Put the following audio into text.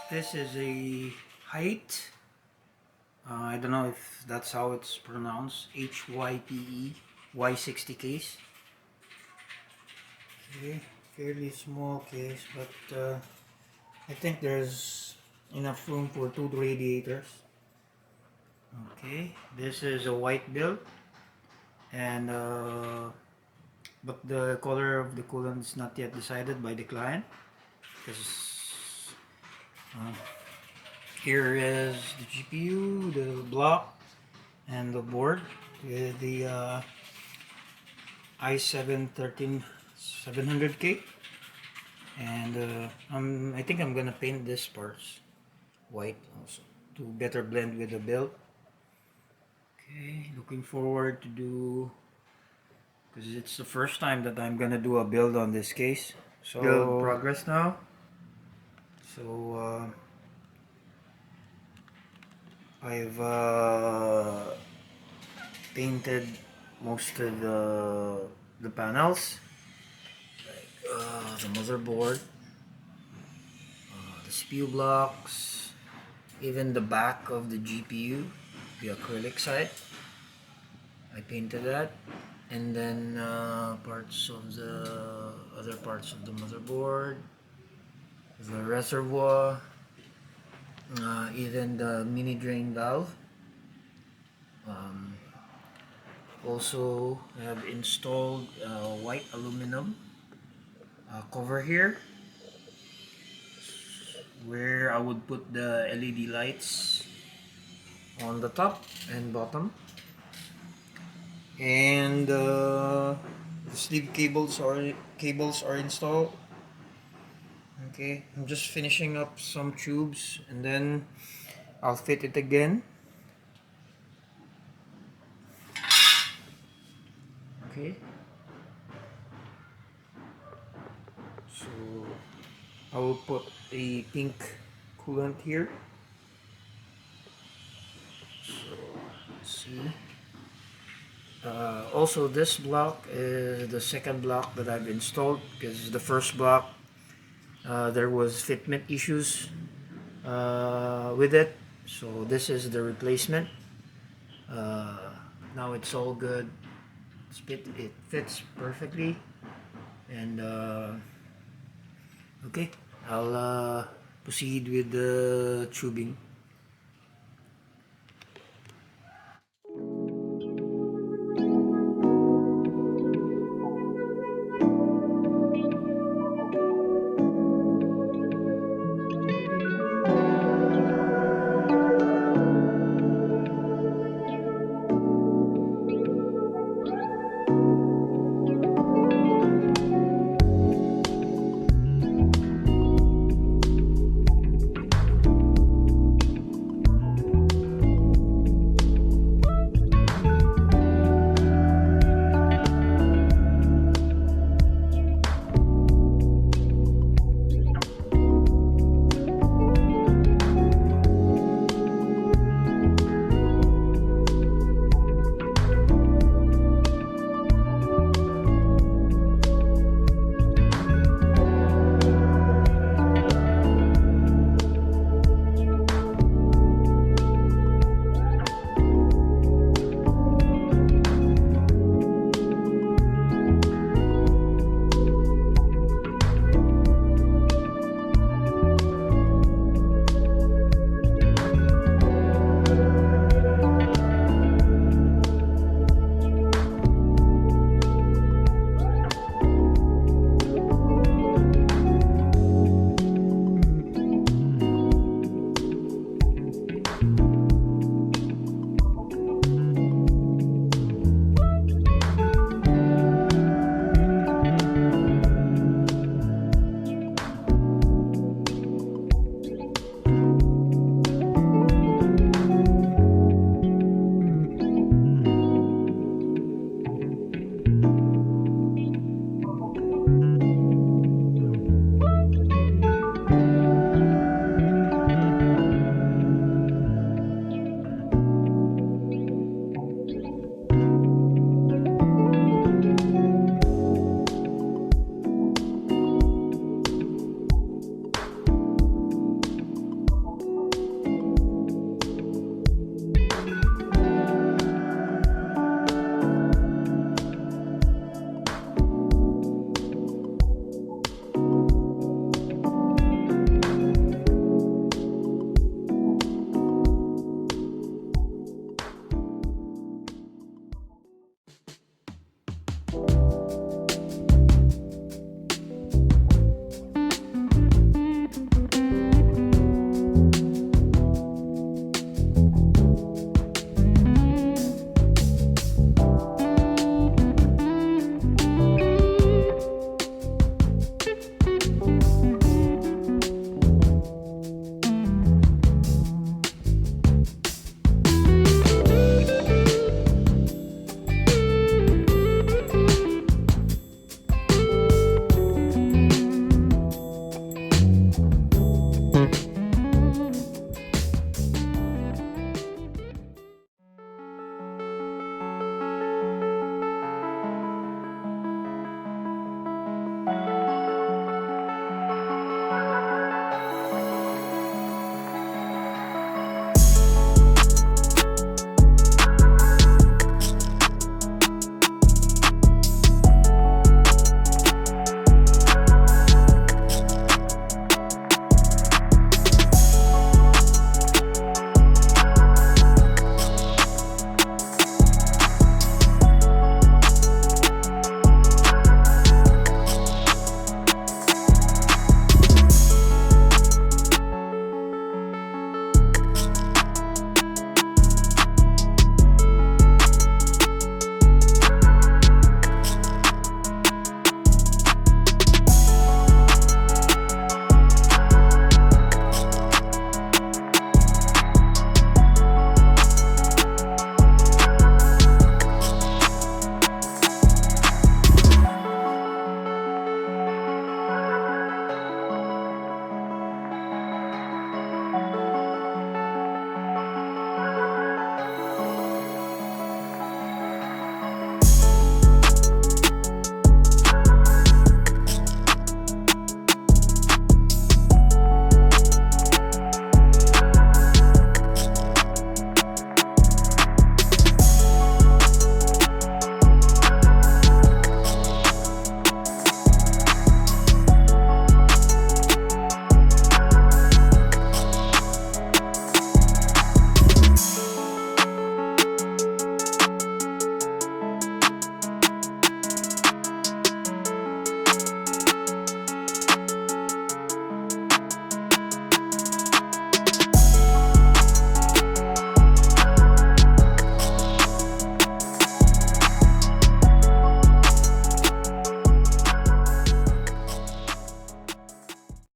This is a HYTE. I don't know if that's how it's pronounced. HYTE Y60 case. Okay, fairly small case, but I think there's enough room for 2 radiators. Okay, this is a white build, and but the color of the coolant is not yet decided by the client, because here is the GPU, the block, and the board with the i7 13700K, and I think I'm gonna paint this parts white also to better blend with the build. Okay, looking forward to do, because it's the first time that I'm gonna do a build on this case. So build progress now. So I've painted most of the panels, like the motherboard, the CPU blocks, even the back of the GPU, the acrylic side. I painted that, and then parts of the other parts of the motherboard, the reservoir, even the mini drain valve. Also have installed white aluminum cover here, where I would put the LED lights on the top and bottom, and the sleeve cables are installed. Okay, I'm just finishing up some tubes, and then I'll fit it again. Okay, so I will put a pink coolant here. So let's see. Also, this block is the second block that I've installed, because the first block there was fitment issues with it. So this is the replacement. Now it's all good. It fits perfectly, and okay, I'll proceed with the tubing.